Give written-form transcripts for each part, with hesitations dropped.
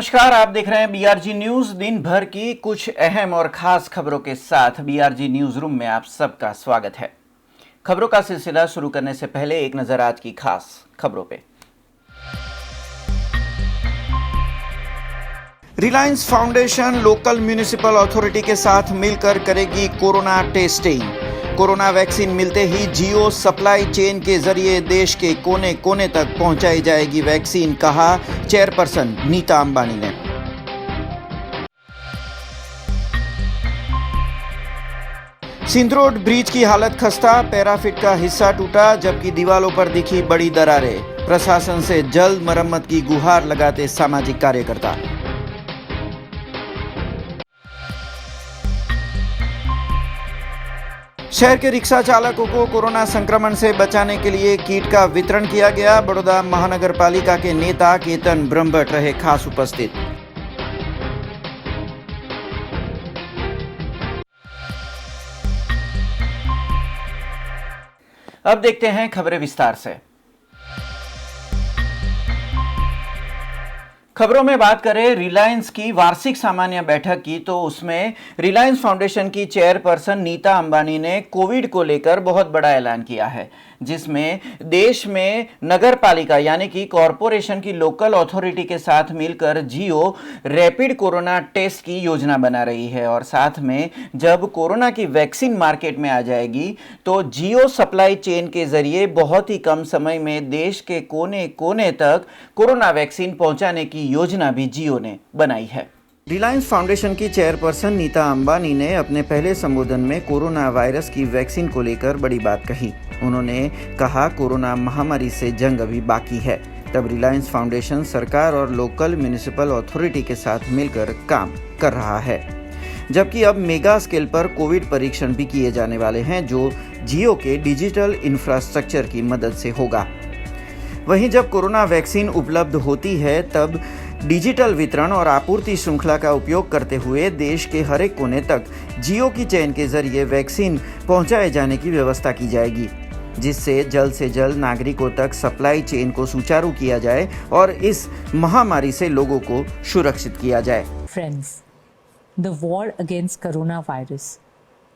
नमस्कार, आप देख रहे हैं बीआरजी न्यूज। दिन भर की कुछ अहम और खास खबरों के साथ बीआरजी न्यूज रूम में आप सबका स्वागत है। खबरों का सिलसिला शुरू करने से पहले एक नजर आज की खास खबरों पे। Reliance foundation local municipal authority के साथ मिलकर करेगी कोरोना टेस्टिंग। कोरोना वैक्सीन मिलते ही जियो सप्लाई चेन के जरिए देश के कोने कोने तक पहुंचाई जाएगी वैक्सीन, कहा चेयरपर्सन नीता अंबानी ने। सिंधरोड ब्रिज की हालत खस्ता, पैराफिट का हिस्सा टूटा जबकि दीवालों पर दिखी बड़ी दरारें। प्रशासन से जल्द मरम्मत की गुहार लगाते सामाजिक कार्यकर्ता। शहर के रिक्शा चालकों को कोरोना संक्रमण से बचाने के लिए किट का वितरण किया गया। बड़ौदा महानगर पालिका के नेता केतन ब्रह्मभट्ट रहे खास उपस्थित। अब देखते हैं खबरें विस्तार से। खबरों में बात करें रिलायंस की वार्षिक सामान्य बैठक की, तो उसमें रिलायंस फाउंडेशन की चेयरपर्सन नीता अंबानी ने कोविड को लेकर बहुत बड़ा ऐलान किया है, जिसमें देश में नगर पालिका यानी कि कॉरपोरेशन की लोकल अथॉरिटी के साथ मिलकर जियो रैपिड कोरोना टेस्ट की योजना बना रही है। और साथ में जब कोरोना की वैक्सीन मार्केट में आ जाएगी तो जियो सप्लाई चेन के जरिए बहुत ही कम समय में देश के कोने कोने तक कोरोना वैक्सीन पहुंचाने की योजना भी जियो ने बनाई है। रिलायंस फाउंडेशन की चेयरपर्सन नीता अंबानी ने अपने पहले संबोधन में कोरोना वायरस की वैक्सीन को लेकर बड़ी बात कही। उन्होंने कहा कोरोना महामारी से जंग अभी बाकी है। तब रिलायंस फाउंडेशन सरकार और लोकल म्युनिसिपल अथॉरिटी के साथ मिलकर काम कर रहा है, जबकि अब मेगा स्केल पर कोविड परीक्षण भी किए जाने वाले हैं, जो जियो के डिजिटल इंफ्रास्ट्रक्चर की मदद से होगा। वहीं जब कोरोना वैक्सीन उपलब्ध होती है तब डिजिटल वितरण और आपूर्ति श्रृंखला का उपयोग करते हुए देश के हर एक कोने तक जियो की चेन के जरिए वैक्सीन पहुंचाए जाने की व्यवस्था की जाएगी, जिससे जल्द से जल्द नागरिकों तक सप्लाई चेन को सुचारू किया जाए और इस महामारी से लोगों को सुरक्षित किया जाए। Friends, the war against coronavirus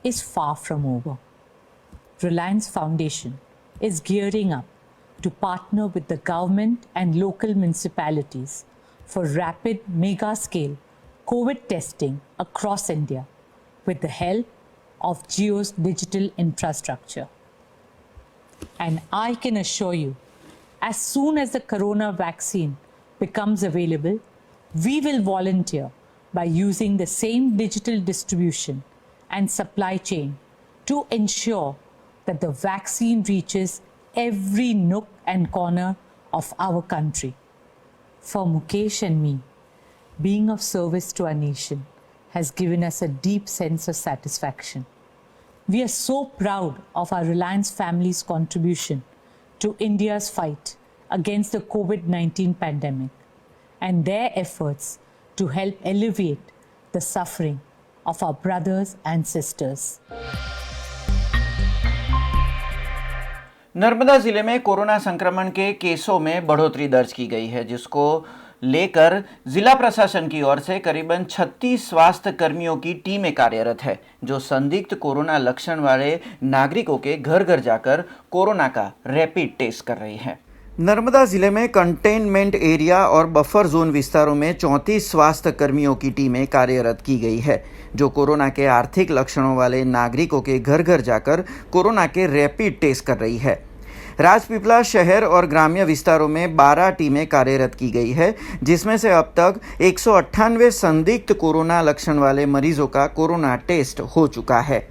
is far from over. Reliance Foundation is gearing up to partner with the government and local municipalities for rapid mega-scale COVID testing across India with the help of Jio's digital infrastructure. And I can assure you, as soon as the corona vaccine becomes available, we will volunteer by using the same digital distribution and supply chain to ensure that the vaccine reaches every nook and corner of our country. For Mukesh and me, being of service to our nation has given us a deep sense of satisfaction. We are so proud of our Reliance family's contribution to India's fight against the COVID-19 pandemic and their efforts to help alleviate the suffering of our brothers and sisters. Narmada जिले में corona संक्रमण के केसों में बढ़ोतरी दर्ज की गई है, जिसको लेकर जिला प्रशासन की ओर से करीबन 36 स्वास्थ्य कर्मियों की टीमें कार्यरत है, जो संदिग्ध कोरोना लक्षण वाले नागरिकों के घर घर जाकर कोरोना का रैपिड टेस्ट कर रही है। नर्मदा जिले में कंटेनमेंट एरिया और बफर जोन विस्तारों में 34 स्वास्थ्य कर्मियों की टीमें कार्यरत की गई है, जो कोरोना के आर्थिक लक्षणों वाले नागरिकों के घर घर जाकर कोरोना के रैपिड टेस्ट कर रही है। राजपीपला शहर और ग्राम्य विस्तारों में 12 टीमें कार्यरत की गई है, जिसमें से अब तक 198 संदिग्ध कोरोना लक्षण वाले मरीजों का कोरोना टेस्ट हो चुका है,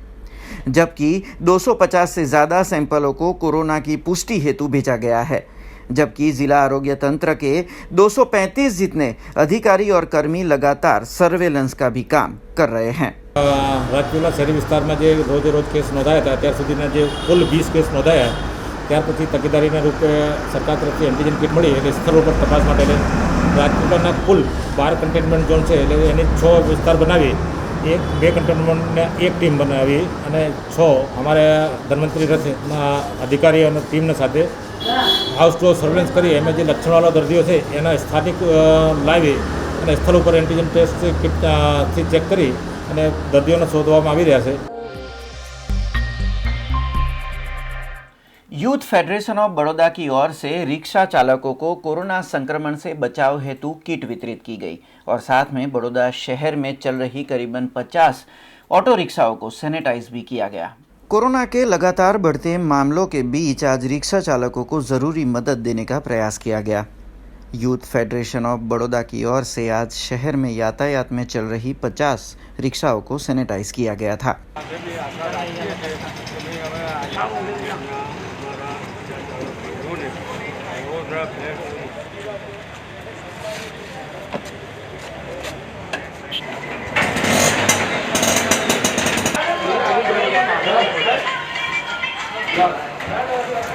जबकि 250 से ज़्यादा सैंपलों को कोरोना की पुष्टि हेतु भेजा गया है। जबकि जिला आरोग्य तंत्र के 235 जितने अधिकारी और कर्मी लगातार सर्वेलेंस का भी काम कर रहे हैं। રાજપીપળા શહેરી વિસ્તારમાં જે રોજે રોજ કેસ નોંધાયા હતા, અત્યાર સુધીના જે કુલ 20 કેસ નોંધાયા, ત્યાર પછી તકેદારીના રૂપે સરકાર તરફથી એન્ટીજન કિટ મળી એટલે સ્થળ ઉપર તપાસ માટે રાજપીપળાના કુલ 12 કન્ટેનમેન્ટ ઝોન છે, એટલે એની 6 વિસ્તાર બનાવી 2 કન્ટેનમેન્ટને 1 ટીમ બનાવી અને 6 અમારા ધન્વંતરી રથના અધિકારી અને ટીમના સાથે હાઉસ ટુ સર્વેલન્સ કરી એમાં જે લક્ષણવાળા દર્દીઓ છે એના સ્થાનિક લાવી અને સ્થળ ઉપર એન્ટીજન ટેસ્ટ કિટથી ચેક કરી અને દર્દીઓને શોધવામાં આવી રહ્યા છે. यूथ फेडरेशन ऑफ बड़ौदा की ओर से रिक्शा चालकों को कोरोना संक्रमण से बचाव हेतु किट वितरित की गई और साथ में बड़ौदा शहर में चल रही करीबन 50 ऑटो रिक्शाओं को सैनिटाइज भी किया गया. कोरोना के लगातार बढ़ते मामलों के बीच आज रिक्शा चालकों को ज़रूरी मदद देने का प्रयास किया गया. यूथ फेडरेशन ऑफ बड़ौदा की ओर से आज शहर में यातायात में चल रही 50 रिक्शाओं को सैनिटाइज किया गया था.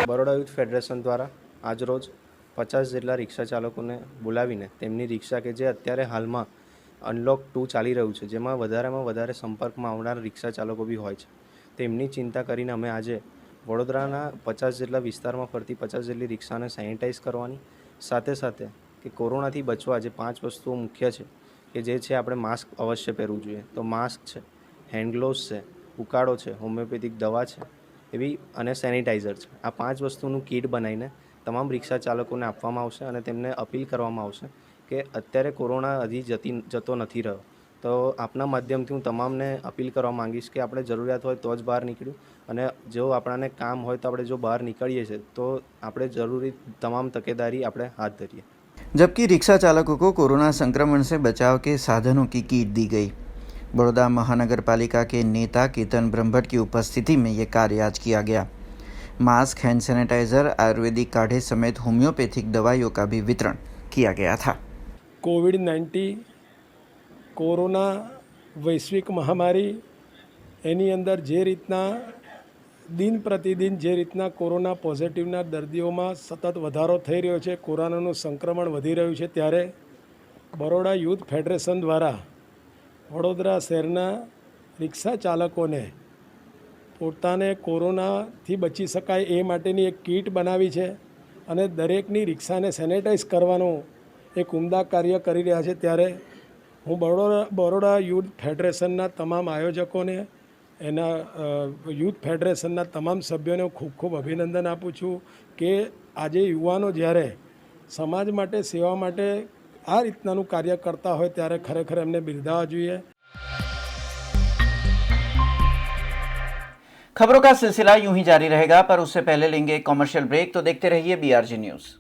બરોડા યુથ ફેડરેશન દ્વારા આજરોજ 50 જેટલા રિક્ષા ચાલકોને બોલાવીને તેમની રિક્ષા કે જે અત્યારે હાલમાં અનલોક 2 ચાલી રહ્યું છે, જેમાં વધારેમાં વધારે સંપર્કમાં આવનાર રિક્ષા ચાલકો બી હોય છે, તેમની ચિંતા કરીને અમે આજે વડોદરાના 50 જેટલા વિસ્તારમાં ફરતી 50 જેટલી રિક્ષાને સેનિટાઈઝ કરવાની સાથે સાથે કે કોરોનાથી બચવા જે 5 વસ્તુઓ મુખ્ય છે કે જે છે આપણે માસ્ક અવશ્ય પહેરવું જોઈએ. તો માસ્ક છે, હેન્ડ ગ્લોવ્સ છે, ઉકાળો છે, હોમિયોપેથિક દવા છે એવી અને સેનિટાઈઝર છે. આ 5 વસ્તુનું કીટ બનાવીને તમામ રિક્ષા ચાલકોને આપવામાં આવશે અને તેમને અપીલ કરવામાં આવશે કે અત્યારે કોરોના હજી જતો નથી રહ્યો. તો આપના માધ્યમથી હું તમામને અપીલ કરવા માંગીશ કે આપણે જરૂરિયાત હોય તો જ બહાર નીકળ્યું અને જો આપણાને કામ હોય તો આપણે જો બહાર નીકળીએ છીએ તો આપણે જરૂરી તમામ તકેદારી આપણે હાથ ધરીએ. जबकि रिक्शा चालकों को कोरोना संक्रमण से बचाव के साधनों की किट दी गई. बड़ौदा महानगर पालिका के नेता केतन ब्रह्मभट्ट की उपस्थिति में ये कार्य आज किया गया. मास्क, हैंड सैनिटाइजर, आयुर्वेदिक काढ़े समेत होम्योपैथिक दवाइयों का भी वितरण किया गया था. कोविड-19 कोरोना वैश्विक महामारी એની અંદર જે રીતના દિન પ્રતિદિન જે રીતના કોરોના પોઝિટિવના દર્દીઓમાં સતત વધારો થઈ રહ્યો છે, કોરોનાનું સંક્રમણ વધી રહ્યું છે, ત્યારે બરોડા યુથ ફેડરેશન દ્વારા વડોદરા શહેરના રિક્ષા ચાલકોને પોતાને કોરોનાથી બચી શકાય એ માટેની એક કીટ બનાવી છે અને દરેકની રિક્ષાને સેનેટાઈઝ કરવાનું એક ઉમદા કાર્ય કરી રહ્યા છે. ત્યારે હું બરોડા યુથ ફેડરેશનના તમામ આયોજકોને, એના યુથ ફેડરેશનના તમામ સભ્યોને ખૂબ ખૂબ અભિનંદન આપું છું કે આજે યુવાનો જ્યારે સમાજ માટે, સેવા માટે આ રીતનાનું કાર્ય કરતા હોય ત્યારે ખરેખર એમને બિરદાવવા જોઈએ. खबरों का सिलसिला यूं ही जारी रहेगा, पर उससे पहले लेंगे एक कॉमर्शियल ब्रेक. तो देखते रहिए BRG न्यूज.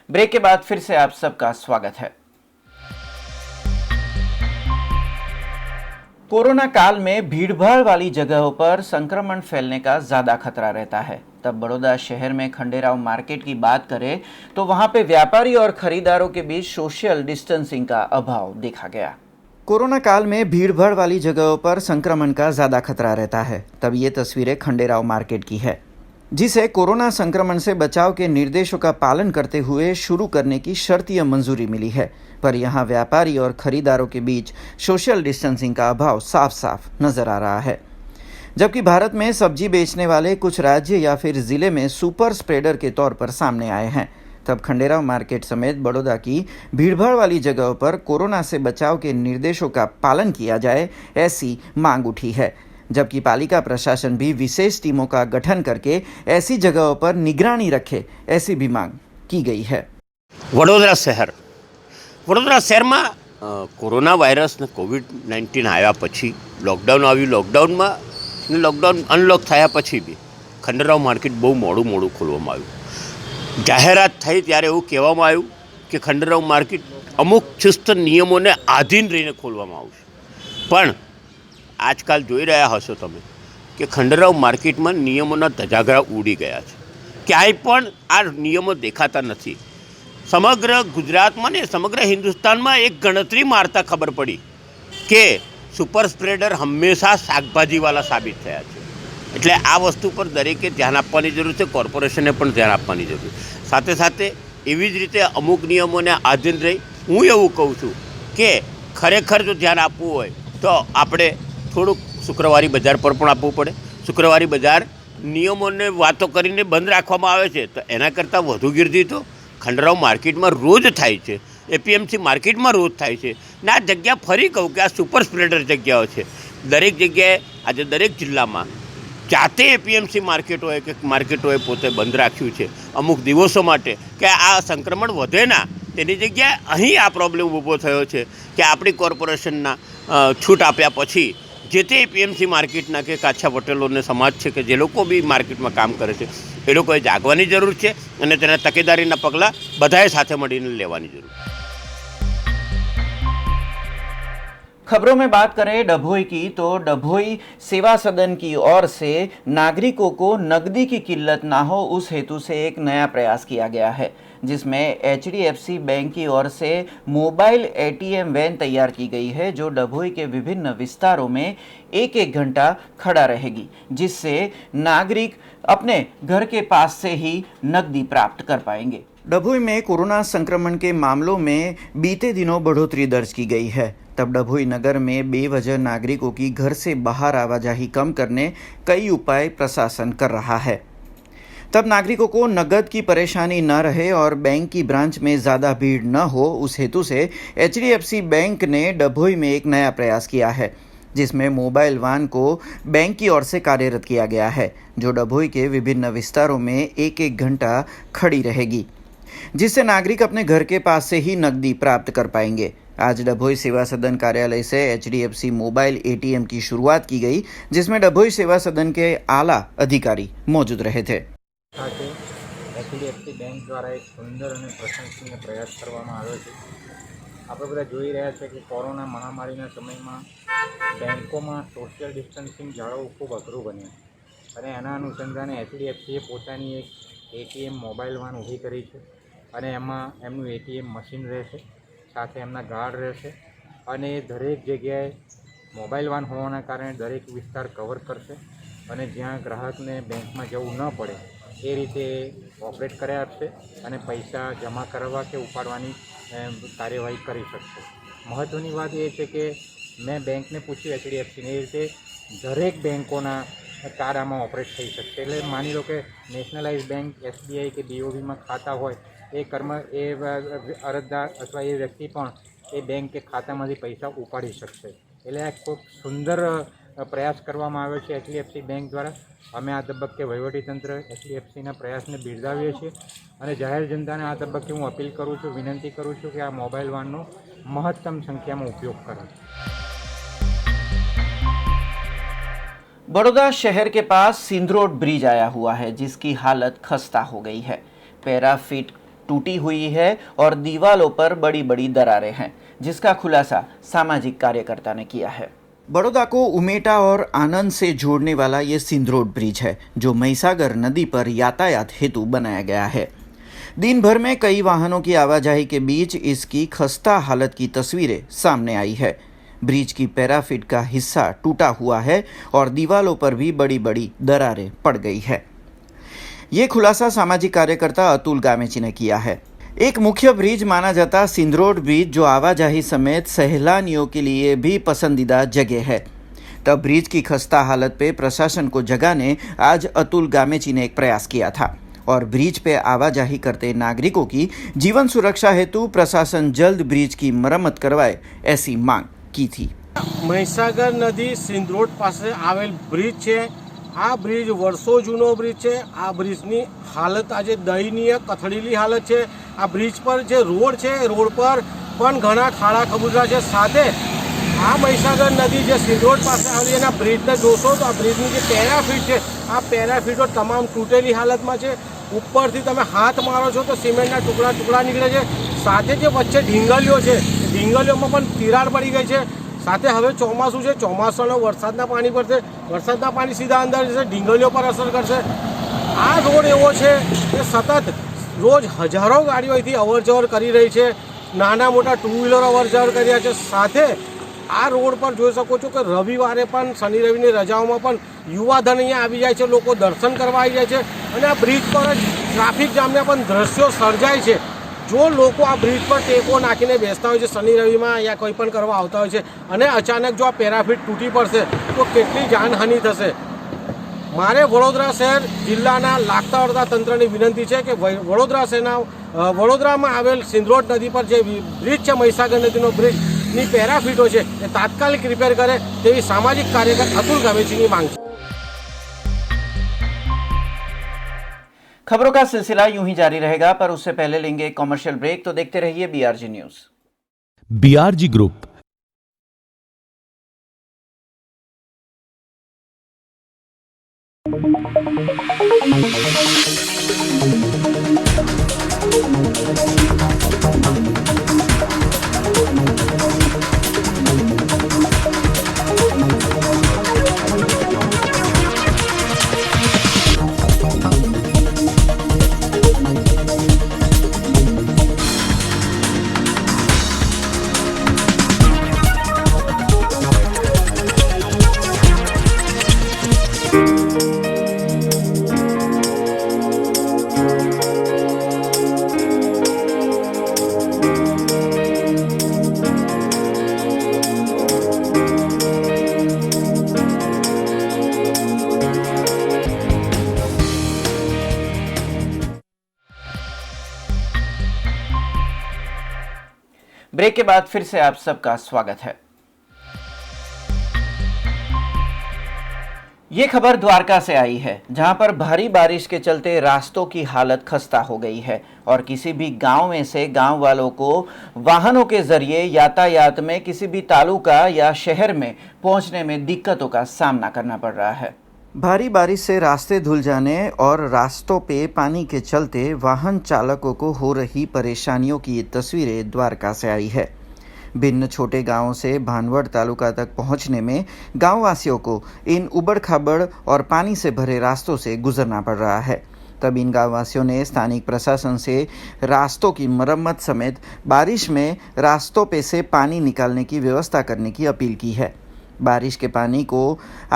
ब्रेक के बाद फिर से आप सबका स्वागत है. कोरोना काल में भीड़भाड़ वाली जगहों पर संक्रमण फैलने का ज्यादा खतरा रहता है. तब बड़ौदा शहर में खंडेराव मार्केट की बात करें तो वहां पे व्यापारी और खरीदारों के बीच सोशल डिस्टेंसिंग का अभाव देखा गया. कोरोना काल में भीड़भाड़ वाली जगहों पर संक्रमण का ज्यादा खतरा रहता है. तब ये तस्वीरें खंडेराव मार्केट की है, जिसे कोरोना संक्रमण से बचाव के निर्देशों का पालन करते हुए शुरू करने की शर्तीय मंजूरी मिली है. पर यहाँ व्यापारी और खरीदारों के बीच सोशल डिस्टेंसिंग का अभाव साफ साफ नजर आ रहा है. जबकि भारत में सब्जी बेचने वाले कुछ राज्य या फिर जिले में सुपर स्प्रेडर के तौर पर सामने आए हैं। तब खंडेराव मार्केट समेत बड़ौदा की भीड़भाड़ वाली जगहों पर कोरोना से बचाव के निर्देशों का पालन किया जाए, ऐसी मांग उठी है। जबकि पालिका प्रशासन भी विशेष टीमों का गठन करके ऐसी जगहों पर निगरानी रखे, ऐसी भी मांग की गई है। વડોદરા શહેરમાં કોરોના વાયરસ ને કોવિડ-19 આવ્યા પછી લોકડાઉન આવ્યું. લોકડાઉન અનલોક થયા પછી બી ખંડેરાવ માર્કેટ બહુ મોડું ખોલવામાં આવ્યું. જાહેરાત થઈ ત્યારે એવું કહેવામાં આવ્યું કે ખંડેરાવ માર્કેટ અમુક ચુસ્ત નિયમોને આધીન રહીને ખોલવામાં આવશે. પણ આજકાલ જોઈ રહ્યા હશો તમે કે ખંડેરાવ માર્કેટમાં નિયમોના ધજાગરા ઉડી ગયા છે. ક્યાંય પણ આ નિયમો દેખાતા નથી. સમગ્ર ગુજરાતમાં ને સમગ્ર હિન્દુસ્તાનમાં એક ગણતરી મારતા ખબર પડી કે સુપર સ્પ્રેડર હંમેશા શાકભાજીવાળા સાબિત થયા છે. એટલે આ વસ્તુ પર દરેકે ધ્યાન આપવાની જરૂર છે, કોર્પોરેશને પણ ધ્યાન આપવાની જરૂર છે. સાથે સાથે એવી જ રીતે અમુક નિયમોને આધીન રહી હું એવું કહું છું કે ખરેખર જો ધ્યાન આપવું હોય તો આપણે થોડુંક શુક્રવારી બજાર પર પણ આપવું પડે. શુક્રવારી બજાર નિયમોને વાતો કરીને બંધ રાખવામાં આવે છે તો એના કરતાં વધુ ગીર્દી તો ખંડેરાવ માર્કેટમાં રોજ થાય છે, એપીએમસી માર્કેટમાં રોજ થાય છે. ને આ જગ્યા ફરી કહું કે આ સુપર સ્પ્રેડર જગ્યાઓ છે. દરેક જગ્યાએ આજે દરેક જિલ્લામાં જાતે એપીએમસી માર્કેટોએ પોતે બંધ રાખ્યું છે અમુક દિવસો માટે કે આ સંક્રમણ વધે ના. તેની જગ્યાએ અહીં આ પ્રોબ્લેમ ઊભો થયો છે કે આપણી કોર્પોરેશનના છૂટ આપ્યા પછી જે તે એપીએમસી માર્કેટના કે કાચા પટેલોને સમાજ છે કે જે લોકો બી માર્કેટમાં કામ કરે છે એ લોકોએ જાગવાની જરૂર છે અને તેના તકેદારીના પગલાં બધાએ સાથે મળીને લેવાની જરૂર છે. खबरों में बात करें डभोई की, तो डभोई सेवा सदन की ओर से नागरिकों को नकदी की किल्लत ना हो उस हेतु से एक नया प्रयास किया गया है, जिसमें HDFC बैंक की ओर से मोबाइल ATM वैन तैयार की गई है जो डभोई के विभिन्न विस्तारों में एक घंटा खड़ा रहेगी, जिससे नागरिक अपने घर के पास से ही नकदी प्राप्त कर पाएंगे। डभोई में कोरोना संक्रमण के मामलों में बीते दिनों बढ़ोतरी दर्ज की गई है। तब डभोई नगर में बेवजह नागरिकों की घर से बाहर आवाजाही कम करने कई उपाय प्रशासन कर रहा है। तब नागरिकों को नकद की परेशानी न रहे और बैंक की ब्रांच में ज़्यादा भीड़ न हो, उस हेतु से HDFC बैंक ने डभोई में एक नया प्रयास किया है, जिसमें मोबाइल वान को बैंक की ओर से कार्यरत किया गया है, जो डभोई के विभिन्न विस्तारों में एक घंटा खड़ी रहेगी, जिससे नागरिक अपने घर के पास से ही नकदी प्राप्त कर पाएंगे। आज डभोई सेवा सदन कार्यालय से HDFC मोबाइल ATM की शुरुआत की गई, जिसमें डभोई सेवा सदन के आला अधिकारी मौजूद रहे थे। સાથે HDFC બેંક દ્વારા એક સુંદર અને પ્રશંસનીય પ્રયાસ કરવામાં આવ્યો છે. આપણે બધા જોઈ રહ્યા છે કે કોરોના મહામારીના સમયમાં બેંકોમાં સોશિયલ ડિસ્ટન્સિંગ જાળવવું ખૂબ અઘરું બન્યું અને એના અનુસંધાને HDFCએ પોતાની એક ATM મોબાઈલ વાન ઊભી કરી છે અને એમાં એમનું ATM મશીન રહેશે, સાથે એમના ગાર્ડ રહેશે અને દરેક જગ્યાએ મોબાઈલ વાન હોવાના કારણે દરેક વિસ્તાર કવર કરશે અને જ્યાં ગ્રાહકને બેંકમાં જવું ન પડે એ રીતે ઓપરેટ કરી આપશે અને પૈસા જમા કરવા કે ઉપાડવાની કાર્યવાહી કરી શકશે. મહત્ત્વની વાત એ છે કે મેં બેંકને પૂછ્યું HDFCને એ રીતે દરેક બેંકોના કાર્ડ આમાં ઓપરેટ થઈ શકશે. એટલે માની લો કે નેશનલાઇઝ બેંક SBI કે BOBમાં ખાતા હોય એ અરજદાર અથવા એ વ્યક્તિ પણ એ બેંક કે ખાતામાંથી પૈસા ઉપાડી શકશે. એટલે આ ખૂબ સુંદર પ્રયાસ કરવામાં આવ્યો છે HDFC બેંક દ્વારા. અમે આ તબક્કે વહીવટીતંત્ર HDFCના પ્રયાસને બિરદાવીએ છીએ અને જાહેર જનતાને આ તબક્કે હું અપીલ કરું છું, વિનંતી કરું છું કે આ મોબાઈલ વાનનો મહત્તમ સંખ્યામાં ઉપયોગ કરે. बड़ौदा शहर के पास सिंदरोड ब्रिज आया हुआ है, जिसकी हालत खस्ता हो गई है। पैराफिट टूटी हुई है और दीवालों पर बड़ी बड़ी दरारें हैं, जिसका खुलासा सामाजिक कार्यकर्ता ने किया है। बड़ौदा को उमेटा और आनंद से जोड़ने वाला ये सिंदरोड ब्रिज है, जो महिसागर नदी पर यातायात हेतु बनाया गया है। दिन भर में कई वाहनों की आवाजाही के बीच इसकी खस्ता हालत की तस्वीरें सामने आई है। ब्रिज की पैराफिट का हिस्सा टूटा हुआ है और दीवालों पर भी बड़ी बड़ी दरारें पड़ गई है। ये खुलासा सामाजिक कार्यकर्ता अतुल गामेची ने किया है। एक मुख्य ब्रिज माना जाता सिंदरोड ब्रिज, जो आवाजाही समेत सैलानियों के लिए भी पसंदीदा जगह है, तब ब्रिज की खस्ता हालत पे प्रशासन को जगाने आज अतुल गामेची ने एक प्रयास किया था और ब्रिज पे आवाजाही करते नागरिकों की जीवन सुरक्षा हेतु प्रशासन जल्द ब्रिज की मरम्मत करवाए ऐसी मांग की थी। મહીસાગર નદી સિંધરોડ પાસે આવેલ બ્રિજ છે। આ બ્રિજ વર્ષો જૂનો બ્રિજ છે। આ બ્રિજની હાલત આજે દયનીય કથળેલી હાલત છે। આ બ્રિજ પર જે રોડ છે રોડ પર પણ ઘણા ખાડા ખબૂચરા છે। સાથે આ મહીસાગર નદી જે સિંધરોડ પાસે આવેલી એના બ્રિજને જોશો તો આ બ્રિજની જે પેરાફીટ છે આ પેરાફીટો તમામ તૂટેલી હાલતમાં છે। ઉપરથી તમે હાથ મારો છો તો સિમેન્ટના ટુકડા ટુકડા નીકળે છે। સાથે જે વચ્ચે ઢીંગલીઓ છે ઢીંગલીઓમાં પણ તિરાડ પડી ગઈ છે। સાથે હવે ચોમાસું છે, ચોમાસાનો વરસાદના પાણી પડશે, વરસાદના પાણી સીધા અંદર જશે, ઢીંગલીઓ પર અસર કરશે। આ રોડ એવો છે કે સતત રોજ હજારો ગાડીઓ અહીંથી અવર જવર કરી રહી છે। નાના મોટા ટુ વ્હીલર અવર જવર કરી રહ્યા છે। સાથે આ રોડ પર જોઈ શકો છો કે રવિવારે પણ શનિ રવિની રજાઓમાં પણ યુવાધન અહીંયા આવી જાય છે, લોકો દર્શન કરવા આવી જાય છે અને આ બ્રિજ પર જ ટ્રાફિક જામના પણ દ્રશ્યો સર્જાય છે। જો લોકો આ બ્રિજ પર ટેકો નાખીને બેસતા હોય છે શનિ રવિમાં યા કોઈ પણ કરવા આવતા હોય છે અને અચાનક જો આ પેરાફીટ તૂટી પડશે તો કેટલી જાનહાનિ થશે। મારે વડોદરા શહેર જિલ્લાના લાગતા વળગતા તંત્રની વિનંતી છે કે વડોદરા શહેરના વડોદરામાં આવેલ સિંધરોડ નદી પર જે બ્રિજ છે મહીસાગર નદીનો બ્રિજની પેરાફીટો છે એ તાત્કાલિક રિપેર કરે તેવી સામાજિક કાર્યકર અતુલ ગામેચીની માંગ છે। खबरों का सिलसिला यूं ही जारी रहेगा, पर उससे पहले लेंगे एक कॉमर्शियल ब्रेक, तो देखते रहिए BRG news. BRG group break के बाद फिर से आप सबका स्वागत है। ये खबर द्वारका से आई है, जहां पर भारी बारिश के चलते रास्तों की हालत खस्ता हो गई है और किसी भी गांव में से गांव वालों को वाहनों के जरिए यातायात में किसी भी तालुका या शहर में पहुंचने में दिक्कतों का सामना करना पड़ रहा है। भारी बारिश से रास्ते धुल जाने और रास्तों पे पानी के चलते वाहन चालकों को हो रही परेशानियों की तस्वीरें द्वारका से आई है। भिन्न छोटे गांवों से भानवड़ तालुका तक पहुंचने में गांव वासियों को इन उबड़ खाबड़ और पानी से भरे रास्तों से गुजरना पड़ रहा है। तब इन गांव वासियों ने स्थानिक प्रशासन से रास्तों की मरम्मत समेत बारिश में रास्तों पे से पानी निकालने की व्यवस्था करने की अपील की है। बारिश के पानी को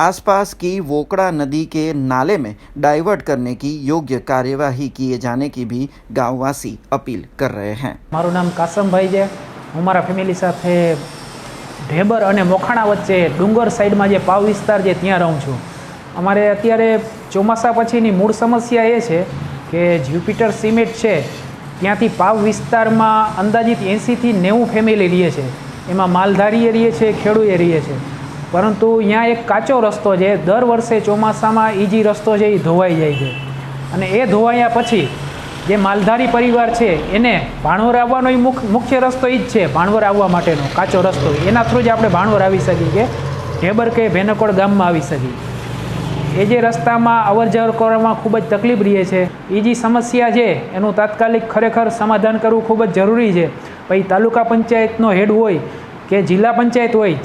आसपास की वोकड़ा नदी के नाले में डाइवर्ट करने की योग्य कार्यवाही किए जाने की भी गांववासी अपील कर रहे हैं। मारू नाम कासम भाई है। हूँ मारा फेमिली साथे ढेबर और मोखाणा वच्चे डूंगर साइड में पाव विस्तार जे त्यां रहूँ छूँ। अमारे अत्यारे ચોમાસા પછીની મૂળ સમસ્યા એ છે કે જ્યુપિટર સિમેન્ટ છે ત્યાંથી પાવ વિસ્તારમાં અંદાજિત 80થી 90 ફેમિલી રહે છે। એમાં માલધારીએ રહે છે, ખેડૂએ રહે છે, પરંતુ અહીંયા એક કાચો રસ્તો છે। દર વર્ષે ચોમાસામાં ઈજી રસ્તો છે એ ધોવાઈ જાય છે અને એ ધોવાયા પછી જે માલધારી પરિવાર છે એને ભાણવર આવવાનો મુખ્ય રસ્તો એ જ છે, ભાણવર આવવા માટેનો કાચો રસ્તો। એના થ્રુ જ આપણે ભાણવર આવી શકીએ કે ઢેબર કે ભેનકોડ ગામમાં આવી શકીએ। એ જે રસ્તામાં અવર જવર કરવામાં ખૂબ જ તકલીફ રહે છે। એ જે સમસ્યા છે એનું તાત્કાલિક ખરેખર સમાધાન કરવું ખૂબ જ જરૂરી છે। પછી તાલુકા પંચાયતનો હેડ હોય કે જિલ્લા પંચાયત હોય,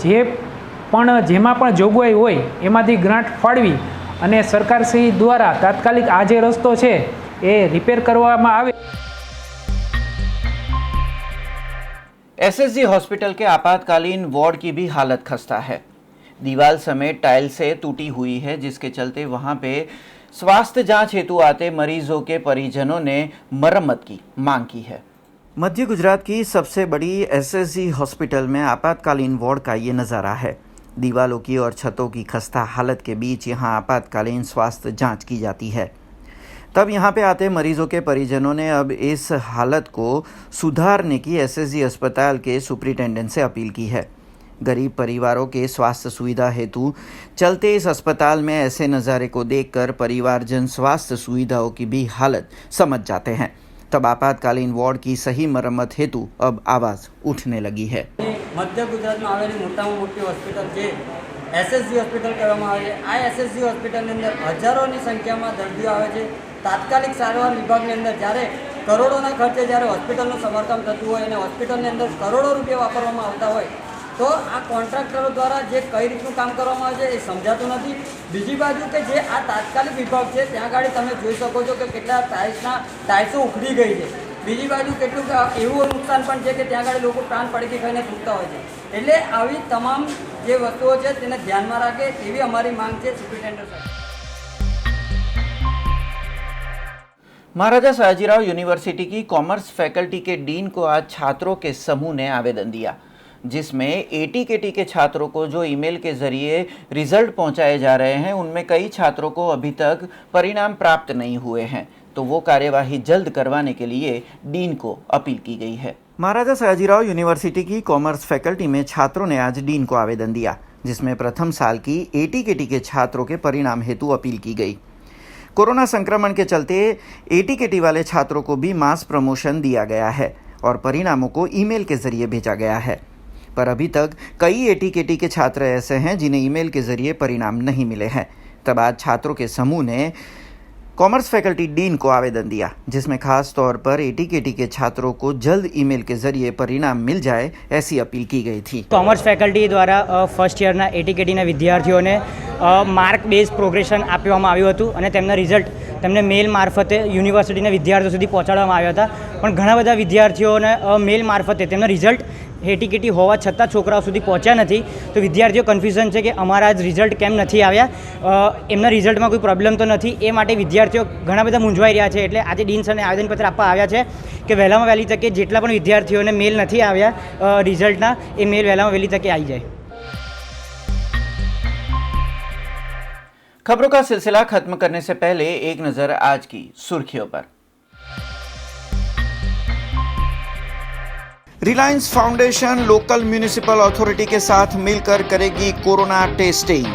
જેમાં પણ જોગવાઈ હોય એમાંથી ગ્રાન્ટ ફાળવી અને સરકારશ્રી દ્વારા તાત્કાલિક આ જે રસ્તો છે એ રિપેર કરવામાં આવે। एसएसजी हॉस्पिटल के आपातकालीन वार्ड की भी हालत खस्ता है। दीवार समेत टाइल से टूटी हुई है, जिसके चलते वहां पे स्वास्थ्य जांच हेतु आते मरीजों के परिजनों ने मरम्मत की मांग की है। मध्य गुजरात की सबसे बड़ी एसएसजी हॉस्पिटल में आपातकालीन वार्ड का ये नज़ारा है। दीवालों की और छतों की खस्ता हालत के बीच यहां आपातकालीन स्वास्थ्य जांच की जाती है। तब यहां पे आते मरीजों के परिजनों ने अब इस हालत को सुधारने की एसएसजी अस्पताल के सुपरिटेंडेंट से अपील की है। गरीब परिवारों के स्वास्थ्य सुविधा हेतु चलते इस अस्पताल में ऐसे नज़ारे को देखकर परिवारजन स्वास्थ्य सुविधाओं की भी हालत समझ जाते हैं। तब आपातकालीन वार्ड की सही मरम्मत हेतु अब आवाज़ उठने लगी है। मध्य गुजरात में आवेली मोटाમાં મોટી હોસ્પિટલ જે એસએસજી હોસ્પિટલ કહેવામાં આવે છે। આ એસએસજી હોસ્પિટલની અંદર હજારોની સંખ્યામાં દર્દીઓ આવે છે। તાત્કાલિક સારવાર વિભાગની અંદર જ્યારે કરોડોના ખર્ચે જ્યારે હોસ્પિટલનું સમારકામ થતું હોય અને હોસ્પિટલની અંદર કરોડો રૂપિયા વાપરવામાં આવતા હોય તો આ કોન્ટ્રાક્ટરો દ્વારા જે કઈ રીતનું કામ કરવામાં આવે છે એ સમજાતું નથી। બીજી બાજુ કે જે આ તાત્કાલિક વિભાગ છે ત્યાં આગળ તમે જોઈ શકો છો કે કેટલા ટાઇલ્સો ઉખડી ગઈ છે। બીજી બાજુ કેટલું એવું નુકસાન પણ છે કે ત્યાં આગળ લોકો પ્રાણ પડકી ખાઈને તૂટતા હોય છે। એટલે આવી તમામ જે વસ્તુઓ છે તેને ધ્યાનમાં રાખે એવી અમારી માંગ છે સુપ્રિન્ટેન્ડન્ટ સાહેબ। महाराजा सयाजीराव यूनिवर्सिटी की कॉमर्स फैकल्टी के डीन को आज छात्रों के समूह ने आवेदन दिया, जिसमें एटीकेटी के छात्रों को जो ईमेल के जरिए रिजल्ट पहुंचाए जा रहे हैं उनमें कई छात्रों को अभी तक परिणाम प्राप्त नहीं हुए हैं, तो वो कार्यवाही जल्द करवाने के लिए डीन को अपील की गई है। महाराजा सयाजीराव यूनिवर्सिटी की कॉमर्स फैकल्टी में छात्रों ने आज डीन को आवेदन दिया, जिसमें प्रथम साल की एटीकेटी के छात्रों के परिणाम हेतु अपील की गई। कोरोना संक्रमण के चलते एटीकेटी वाले छात्रों को भी मास प्रमोशन दिया गया है और परिणामों को ईमेल के जरिए भेजा गया है, पर अभी तक कई एटीकेटी के छात्र ऐसे हैं जिन्हें ईमेल के जरिए परिणाम नहीं मिले हैं। तब आज छात्रों के समूह ने कॉमर्स फैकल्टी डीन को आवेदन दिया, जिसमें खास तौर पर एटीकेटी के छात्रों को जल्द ईमेल के जरिए परिणाम मिल जाए ऐसी अपील की गई थी। कॉमर्स फैकल्टी द्वारा फर्स्ट ईयરના એટીકેટીના વિદ્યાર્થીઓને માર્ક બેઝ પ્રોગ્રેશન આપવામાં આવ્યું હતું અને તેમના રિઝલ્ટ તેમને મેલ મારફતે યુનિવર્સિટીના વિદ્યાર્થીઓ સુધી પહોંચાડવામાં આવ્યા હતા, પણ ઘણા બધા વિદ્યાર્થીઓને મેલ મારફતે તેમના રિઝલ્ટ એટીકેટી હોવા છતાં છોકરાઓ સુધી પહોંચ્યા નથી। તો વિદ્યાર્થીઓ કન્ફ્યુઝન છે કે અમારા જ રિઝલ્ટ કેમ નથી આવ્યા, એમના રિઝલ્ટમાં કોઈ પ્રોબ્લેમ તો નથી, એ માટે વિદ્યાર્થીઓ ઘણા બધા મૂંઝવાઈ રહ્યા છે। એટલે આજે ડીન સરને આવેદનપત્ર આપવા આવ્યા છે કે વહેલામાં વહેલી તકે જેટલા પણ વિદ્યાર્થીઓને મેલ નથી આવ્યા રિઝલ્ટના એ મેલ વહેલામાં વહેલી તકે આવી જાય। खबरों का सिलसिला खत्म करने से पहले एक नजर आज की सुर्खियों पर। Reliance foundation local municipal authority के साथ मिलकर करेगी कोरोना टेस्टिंग।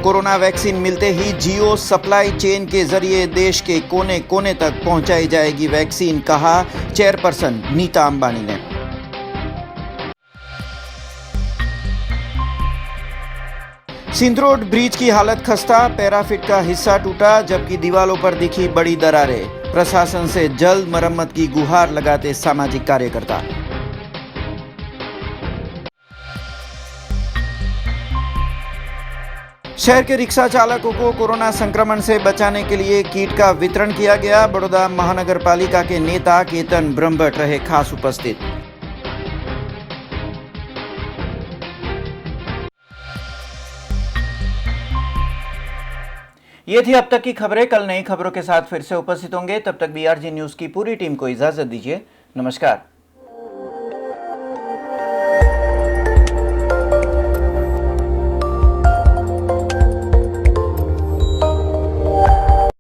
कोरोना वैक्सीन मिलते ही जियो सप्लाई चेन के जरिए देश के कोने कोने तक पहुंचाई जाएगी वैक्सीन, कहा चेयरपर्सन नीता अंबानी ने। सिंधरोड ब्रिज की हालत खस्ता, पैराफिट का हिस्सा टूटा जबकि दीवालों पर दिखी बड़ी दरारें। प्रशासन से जल्द मरम्मत की गुहार लगाते सामाजिक कार्यकर्ता। शहर के रिक्शा चालकों को कोरोना संक्रमण से बचाने के लिए किट का वितरण किया गया। बड़ौदा महानगर पालिका के नेता केतन ब्रह्मभट्ट रहे खास उपस्थित। ये थी अब तक की खबरें। कल नई खबरों के साथ फिर से उपस्थित होंगे, तब तक बीआरजी न्यूज की पूरी टीम को इजाजत दीजिए। नमस्कार।